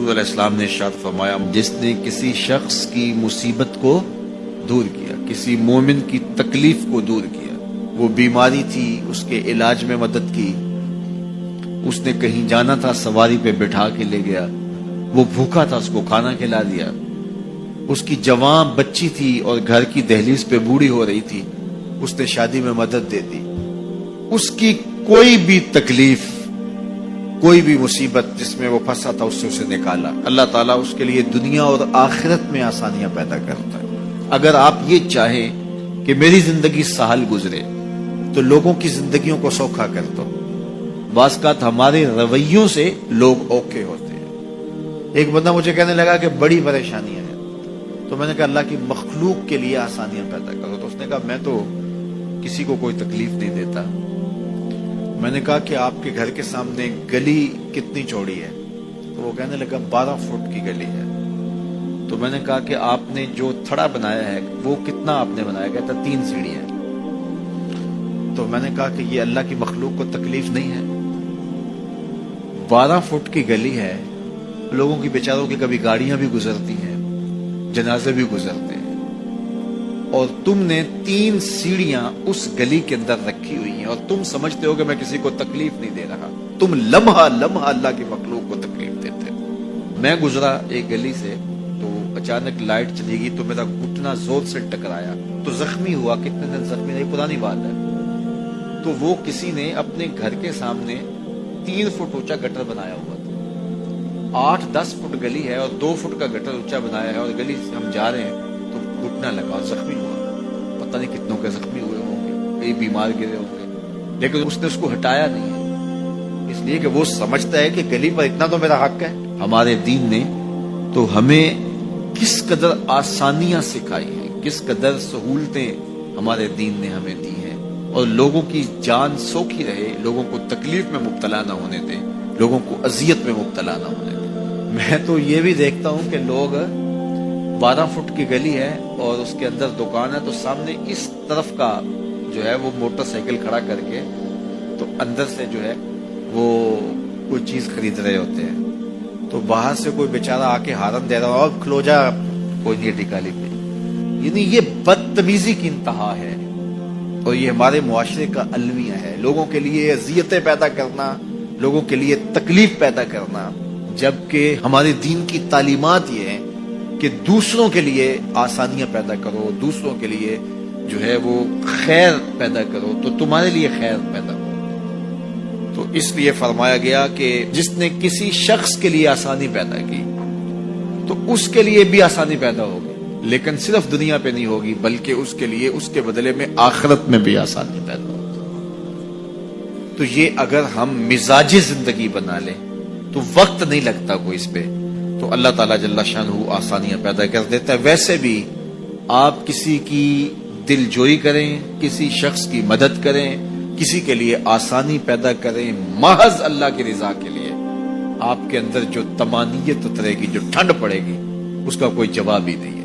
رسول علیہ السلام نے ارشاد فرمایا، جس نے کسی شخص کی مصیبت کو دور کیا، کسی مومن کی تکلیف کو دور کیا، وہ بیماری تھی اس کے علاج میں مدد کی، اس نے کہیں جانا تھا سواری پہ بٹھا کے لے گیا، وہ بھوکا تھا اس کو کھانا کھلا دیا، اس کی جوان بچی تھی اور گھر کی دہلیز پہ بوڑھی ہو رہی تھی، اس نے شادی میں مدد دے دی، اس کی کوئی بھی تکلیف، کوئی بھی مصیبت جس میں وہ پھنسا تھا اس سے اسے نکالا۔ اللہ تعالیٰ اس کے لیے دنیا اور آخرت میں آسانیاں پیدا کرتا ہے۔ اگر آپ یہ چاہیں کہ میری زندگی سہل گزرے تو لوگوں کی زندگیوں کو سوکھا کر دو۔ بعض اوقات ہمارے رویوں سے لوگ اوکے ہوتے ہیں۔ ایک بندہ مجھے کہنے لگا کہ بڑی پریشانیاں ہیں، تو میں نے کہا اللہ کی مخلوق کے لیے آسانیاں پیدا کرو۔ تو اس نے کہا میں تو کسی کو کوئی تکلیف نہیں دیتا۔ میں نے کہا کہ آپ کے گھر کے سامنے گلی کتنی چوڑی ہے؟ تو وہ کہنے لگا 12 فٹ کی گلی ہے۔ تو میں نے کہا کہ آپ نے جو تھڑا بنایا ہے وہ کتنا آپ نے بنایا؟ کہتا 3 سیڑھیاں۔ تو میں نے کہا کہ یہ اللہ کی مخلوق کو تکلیف نہیں ہے؟ 12 فٹ کی گلی ہے، لوگوں کی بیچاروں کی کبھی گاڑیاں بھی گزرتی ہیں، جنازے بھی گزرتے ہیں، اور تم نے 3 سیڑھیاں اس گلی کے اندر رکھی ہوئی ہیں اور تم سمجھتے ہو کہ میں کسی کو تکلیف نہیں دے رہا۔ تم لمحہ لمحہ اللہ کی مخلوق کو تکلیف دیتے ہو۔ میں گزرا ایک گلی سے تو اچانک لائٹ چلی گئی تو میرا گھٹنا زور سے ٹکرایا تو زخمی ہوا۔ کتنے دن زخمی نہیں، پرانی بات ہے۔ تو وہ کسی نے اپنے گھر کے سامنے 3 فٹ اونچا گٹر بنایا ہوا تھا۔ 8-10 فٹ گلی ہے اور 2 فٹ کا گٹر اونچا بنایا ہے، اور گلی سے ہم جا رہے ہیں تو گھٹنا لگا اور زخمی ہوا۔ پتہ نہیں کتنوں کے زخمی ہوئے ہوں گے، کئی بیمار گرے ہوں گے، لیکن اس نے اس کو ہٹایا نہیں ہے، اس لیے کہ وہ سمجھتا ہے کہ گلی پر اتنا تو میرا حق ہے۔ ہمارے دین نے تو ہمیں کس قدر آسانیاں سکھائی ہیں، کس قدر سہولتیں ہمارے دین نے ہمیں دی ہیں، اور لوگوں کی جان سوکھی رہے، لوگوں کو تکلیف میں مبتلا نہ ہونے دیں، لوگوں کو اذیت میں مبتلا نہ ہونے دیں۔ میں تو یہ بھی دیکھتا ہوں کہ لوگ 12 فٹ کی گلی ہے اور اس کے اندر دکان ہے، تو سامنے اس طرف کا جو ہے وہ موٹر سائیکل کھڑا کر کے تو اندر سے جو ہے وہ کوئی چیز خرید رہے ہوتے ہیں، تو باہر سے کوئی بیچارہ آ کے ہارن دے رہا اور کھلو جا، کوئی نہیں ٹکالی پہ۔ یعنی یہ بدتمیزی کی انتہا ہے، اور یہ ہمارے معاشرے کا المیہ ہے، لوگوں کے لیے اذیتیں پیدا کرنا، لوگوں کے لیے تکلیف پیدا کرنا، جبکہ ہمارے دین کی تعلیمات یہ ہیں کہ دوسروں کے لیے آسانیاں پیدا کرو، دوسروں کے لیے جو ہے وہ خیر پیدا کرو تو تمہارے لیے خیر پیدا ہو۔ تو اس لیے فرمایا گیا کہ جس نے کسی شخص کے لیے آسانی پیدا کی تو اس کے لیے بھی آسانی پیدا ہوگی، لیکن صرف دنیا پہ نہیں ہوگی بلکہ اس کے لیے اس کے بدلے میں آخرت میں بھی آسانی پیدا ہوگی۔ تو یہ اگر ہم مزاجی زندگی بنا لیں تو وقت نہیں لگتا کوئی اس پہ، تو اللہ تعالیٰ جل شانہ آسانیاں پیدا کر دیتا ہے۔ ویسے بھی آپ کسی کی دل جوئی کریں، کسی شخص کی مدد کریں، کسی کے لیے آسانی پیدا کریں محض اللہ کی رضا کے لیے، آپ کے اندر جو طمانینت اترے گی، جو ٹھنڈ پڑے گی، اس کا کوئی جواب ہی نہیں ہے۔